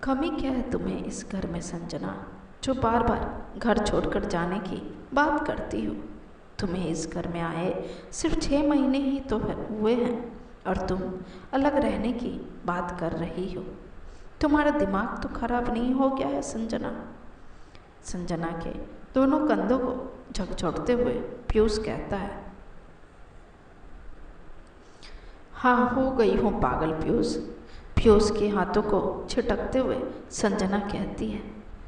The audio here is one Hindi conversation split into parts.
कमी क्या है तुम्हें इस घर में संजना, जो बार बार घर छोड़कर जाने की बात करती हो। तुम्हें इस घर में आए सिर्फ 6 महीने ही तो हुए हैं और तुम अलग रहने की बात कर रही हो। तुम्हारा दिमाग तो खराब नहीं हो गया है संजना? संजना के दोनों कंधों को झकझोरते हुए पीयूष कहता है। हाँ, हो गई हूँ पागल पीयूष। पीयूष के हाथों को छिटकते हुए संजना कहती है,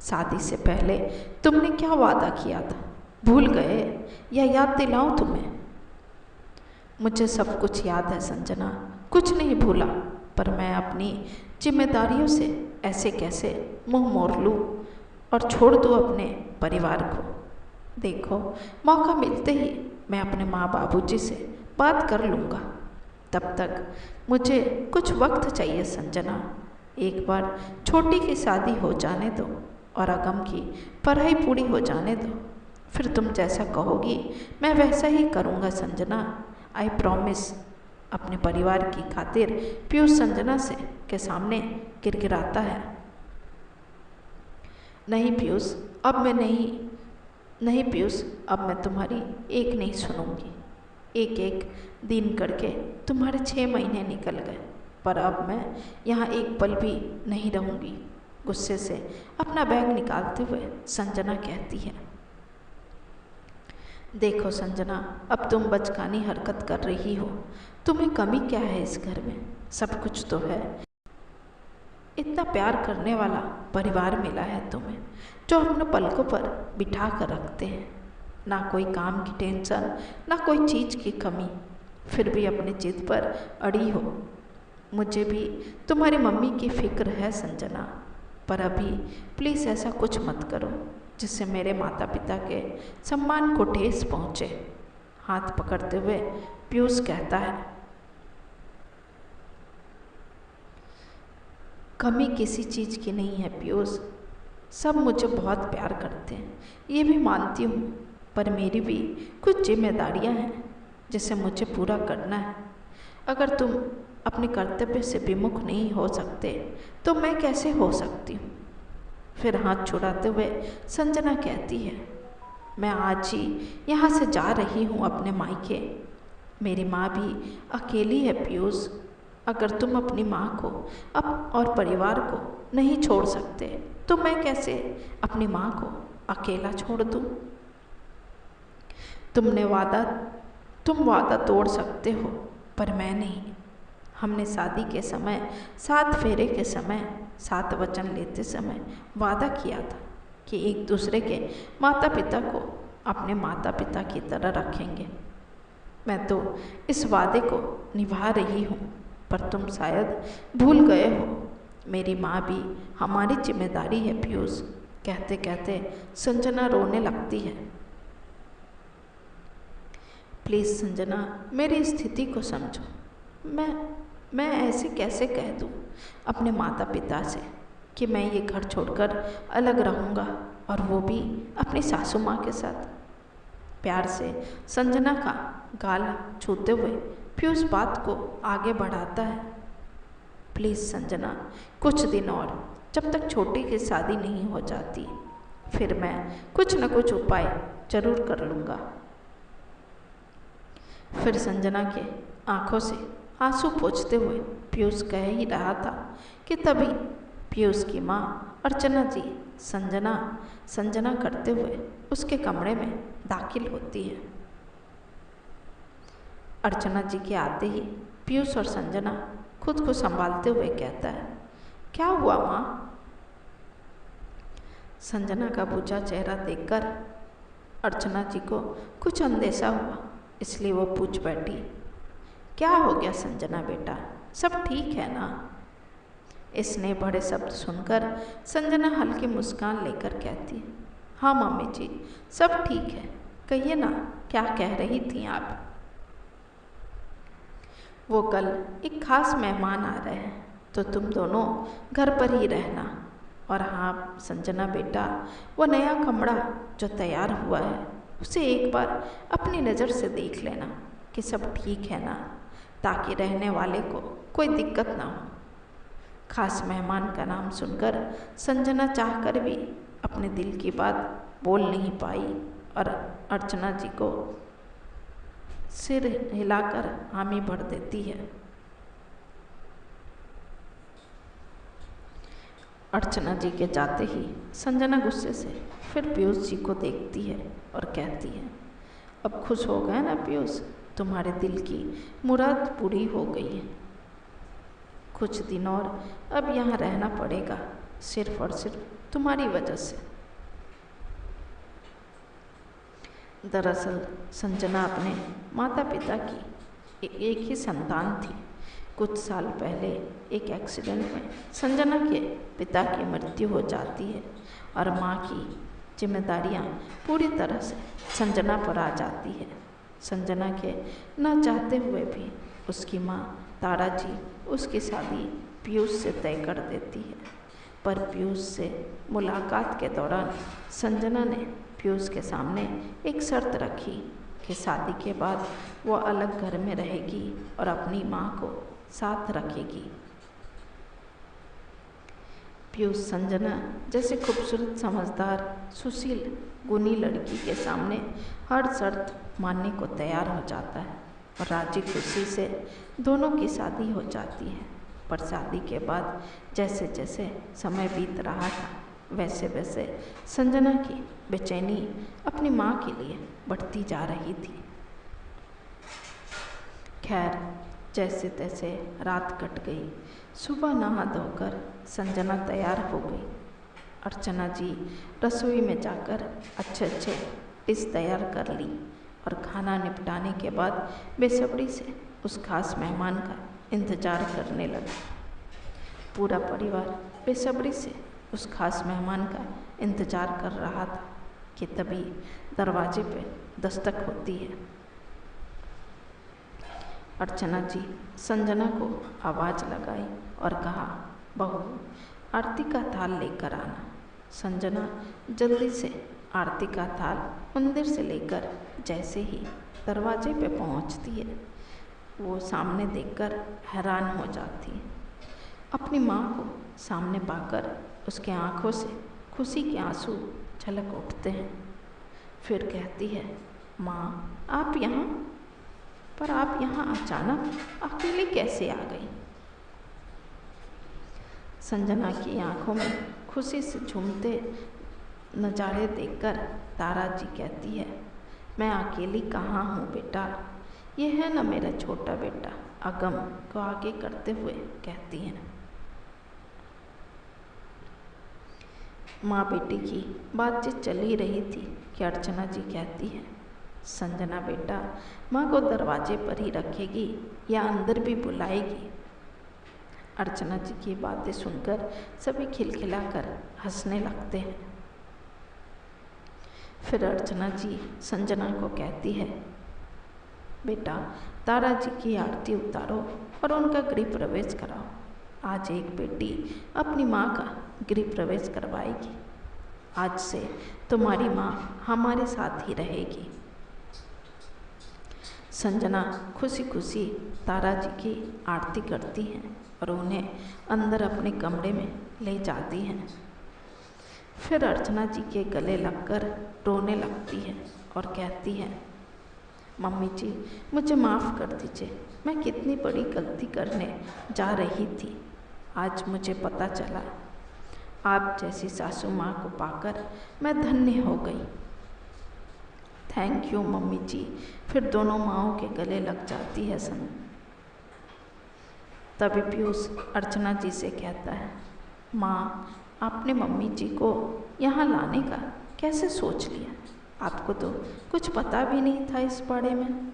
शादी से पहले तुमने क्या वादा किया था, भूल गए या याद दिलाऊं तुम्हें? मुझे सब कुछ याद है संजना, कुछ नहीं भूला, पर मैं अपनी जिम्मेदारियों से ऐसे कैसे मुंह मोड़ लूँ और छोड़ दूँ अपने परिवार को। देखो, मौका मिलते ही मैं अपने माँ बाबूजी से बात कर लूँगा। तब तक मुझे कुछ वक्त चाहिए संजना। एक बार छोटी की शादी हो जाने दो और अगम की पढ़ाई पूरी हो जाने दो, फिर तुम जैसा कहोगी मैं वैसा ही करूँगा संजना। I promise. अपने परिवार की खातिर पीयूष संजना से के सामने गिड़गिड़ाता है। नहीं पीयूष, अब मैं नहीं पीयूष, अब मैं तुम्हारी एक नहीं सुनूंगी। एक एक दिन करके तुम्हारे 6 महीने निकल गए, पर अब मैं यहाँ एक पल भी नहीं रहूँगी। गुस्से से अपना बैग निकालते हुए संजना कहती है। देखो संजना, अब तुम बचकानी हरकत कर रही हो। तुम्हें कमी क्या है इस घर में? सब कुछ तो है। इतना प्यार करने वाला परिवार मिला है तुम्हें, जो अपने पलकों पर बिठा कर रखते हैं। ना कोई काम की टेंशन, ना कोई चीज़ की कमी, फिर भी अपनी जिद पर अड़ी हो। मुझे भी तुम्हारी मम्मी की फिक्र है संजना, पर अभी प्लीज़ ऐसा कुछ मत करो जिससे मेरे माता पिता के सम्मान को ठेस पहुँचे। हाथ पकड़ते हुए पीयूष कहता है। कमी किसी चीज़ की नहीं है पीयूष, सब मुझे बहुत प्यार करते हैं, ये भी मानती हूँ, पर मेरी भी कुछ जिम्मेदारियाँ हैं जिसे मुझे पूरा करना है। अगर तुम अपने कर्तव्य से विमुख नहीं हो सकते तो मैं कैसे हो सकती हूँ? फिर हाथ छुड़ाते हुए संजना कहती है, मैं आज ही यहाँ से जा रही हूँ अपने मायके। मेरी माँ भी अकेली है पीयूष। अगर तुम अपनी माँ को और परिवार को नहीं छोड़ सकते तो मैं कैसे अपनी माँ को अकेला छोड़ दूँ? तुम वादा तोड़ सकते हो, पर मैं नहीं। हमने शादी के समय, 7 फेरे के समय, 7 वचन लेते समय वादा किया था कि एक दूसरे के माता पिता को अपने माता पिता की तरह रखेंगे। मैं तो इस वादे को निभा रही हूँ, पर तुम शायद भूल गए हो, मेरी माँ भी हमारी जिम्मेदारी है पीयूष। कहते कहते संजना रोने लगती है। प्लीज़ संजना, मेरी स्थिति को समझो। मैं ऐसे कैसे कह दूँ अपने माता पिता से कि मैं ये घर छोड़कर अलग रहूँगा, और वो भी अपनी सासू माँ के साथ? प्यार से संजना का गाल छूते हुए पीयूष बात को आगे बढ़ाता है। प्लीज़ संजना, कुछ दिन और, जब तक छोटी की शादी नहीं हो जाती, फिर मैं कुछ न कुछ उपाय जरूर कर लूँगा। फिर संजना के आंखों से आंसू पोंछते हुए पीयूष कह ही रहा था कि तभी पीयूष की माँ अर्चना जी संजना करते हुए उसके कमरे में दाखिल होती है। अर्चना जी के आते ही पीयूष और संजना खुद को संभालते हुए कहता है, क्या हुआ माँ? संजना का बुझा चेहरा देखकर अर्चना जी को कुछ अंदेशा हुआ, इसलिए वो पूछ बैठी, क्या हो गया संजना बेटा, सब ठीक है ना? इसने बड़े शब्द सुनकर संजना हल्की मुस्कान लेकर कहती है, हाँ मम्मी जी, सब ठीक है। कहिए ना, क्या कह रही थी आप? वो कल एक खास मेहमान आ रहे हैं, तो तुम दोनों घर पर ही रहना। और हाँ संजना बेटा, वो नया कमरा जो तैयार हुआ है उसे एक बार अपनी नज़र से देख लेना कि सब ठीक है ना, ताकि रहने वाले को कोई दिक्कत ना हो। खास मेहमान का नाम सुनकर संजना चाहकर भी अपने दिल की बात बोल नहीं पाई और अर्चना जी को सिर हिलाकर हामी भर देती है। अर्चना जी के जाते ही संजना गुस्से से फिर पीयूष जी को देखती है और कहती है, अब खुश हो गए ना पीयूष, तुम्हारे दिल की मुराद पूरी हो गई है। कुछ दिन और अब यहाँ रहना पड़ेगा, सिर्फ और सिर्फ तुम्हारी वजह से। दरअसल संजना अपने माता पिता की एक ही संतान थी। कुछ साल पहले एक एक्सीडेंट में संजना के पिता की मृत्यु हो जाती है और माँ की जिम्मेदारियाँ पूरी तरह से संजना पर आ जाती है। संजना के न चाहते हुए भी उसकी माँ तारा जी उसकी शादी पीयूष से तय कर देती है। पर पीयूष से मुलाकात के दौरान संजना ने पीयूष के सामने एक शर्त रखी कि शादी के बाद वो अलग घर में रहेगी और अपनी माँ को साथ रखेगी। पीयूष संजना जैसे खूबसूरत, समझदार, सुशील, गुणी लड़की के सामने हर शर्त मानने को तैयार हो जाता है और राजी खुशी से दोनों की शादी हो जाती है। पर शादी के बाद जैसे जैसे समय बीत रहा था वैसे वैसे संजना की बेचैनी अपनी माँ के लिए बढ़ती जा रही थी। खैर जैसे तैसे रात कट गई। सुबह नहा धोकर संजना तैयार हो गई। अर्चना जी रसोई में जाकर अच्छे अच्छे डिश तैयार कर ली और खाना निपटाने के बाद बेसब्री से उस खास मेहमान का इंतज़ार करने लगी। पूरा परिवार बेसब्री से उस खास मेहमान का इंतज़ार कर रहा था कि तभी दरवाजे पे दस्तक होती है। अर्चना जी संजना को आवाज़ लगाई और कहा, बहू आरती का थाल लेकर आना। संजना जल्दी से आरती का थाल मंदिर से लेकर जैसे ही दरवाजे पे पहुंचती है वो सामने देखकर हैरान हो जाती है। अपनी माँ को सामने पाकर उसके आँखों से खुशी के आंसू छलक उठते हैं। फिर कहती है, माँ आप यहाँ, पर आप यहाँ अचानक अकेली कैसे आ गई? संजना की आंखों में खुशी से झूमते नज़ारे देखकर तारा जी कहती है, मैं अकेली कहाँ हूँ बेटा, ये है ना मेरा छोटा बेटा अगम को आगे करते हुए कहती हैं। माँ बेटी की बातचीत चल ही रही थी कि अर्चना जी कहती है, संजना बेटा माँ को दरवाजे पर ही रखेगी या अंदर भी बुलाएगी? अर्चना जी की बातें सुनकर सभी खिलखिलाकर हंसने लगते हैं। फिर अर्चना जी संजना को कहती है, बेटा तारा जी की आरती उतारो और उनका गृह प्रवेश कराओ। आज एक बेटी अपनी माँ का गृह प्रवेश करवाएगी। आज से तुम्हारी माँ हमारे साथ ही रहेगी। संजना खुशी खुशी तारा जी की आरती करती हैं और उन्हें अंदर अपने कमरे में ले जाती हैं। फिर अर्चना जी के गले लगकर रोने लगती है और कहती है, मम्मी जी मुझे माफ़ कर दीजिए, मैं कितनी बड़ी गलती करने जा रही थी। आज मुझे पता चला, आप जैसी सासू माँ को पाकर मैं धन्य हो गई। थैंक यू मम्मी जी। फिर दोनों माँओं के गले लग जाती है तभी पीयूष अर्चना जी से कहता है, माँ आपने मम्मी जी को यहाँ लाने का कैसे सोच लिया? आपको तो कुछ पता भी नहीं था इस बारे में।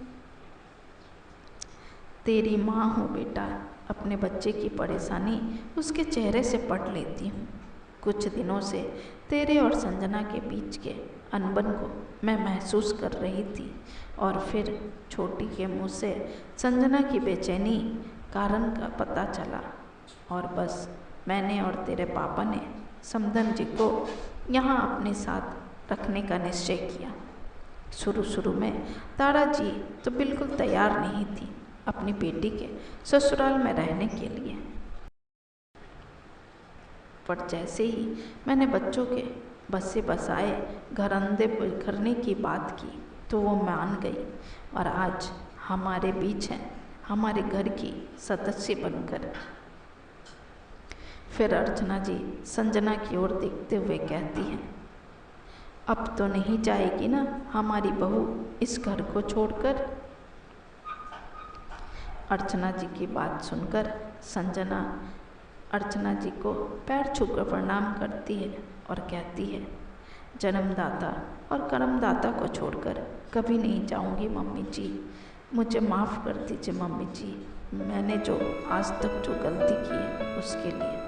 तेरी माँ हूँ बेटा, अपने बच्चे की परेशानी उसके चेहरे से पढ़ लेती हूँ। कुछ दिनों से तेरे और संजना के बीच के अनबन को मैं महसूस कर रही थी और फिर छोटी के मुँह से संजना की बेचैनी कारण का पता चला और बस मैंने और तेरे पापा ने समधन जी को यहाँ अपने साथ रखने का निश्चय किया। शुरू में तारा जी तो बिल्कुल तैयार नहीं थी अपनी बेटी के ससुराल में रहने के लिए। पर जैसे ही मैंने बच्चों के बस से बस आए घर अंदर करने की बात की तो वो मान गई और आज हमारे बीच हैं, हमारे घर की सदस्य बनकर। फिर अर्चना जी संजना की ओर देखते हुए कहती हैं, अब तो नहीं जाएगी ना हमारी बहू इस घर को छोड़कर। अर्चना जी की बात सुनकर संजना अर्चना जी को पैर छूकर प्रणाम करती है और कहती है, जन्मदाता और कर्मदाता को छोड़कर कभी नहीं जाऊंगी मम्मी जी, मुझे माफ़ कर दीजिए मम्मी जी, मैंने जो आज तक जो गलती की है उसके लिए।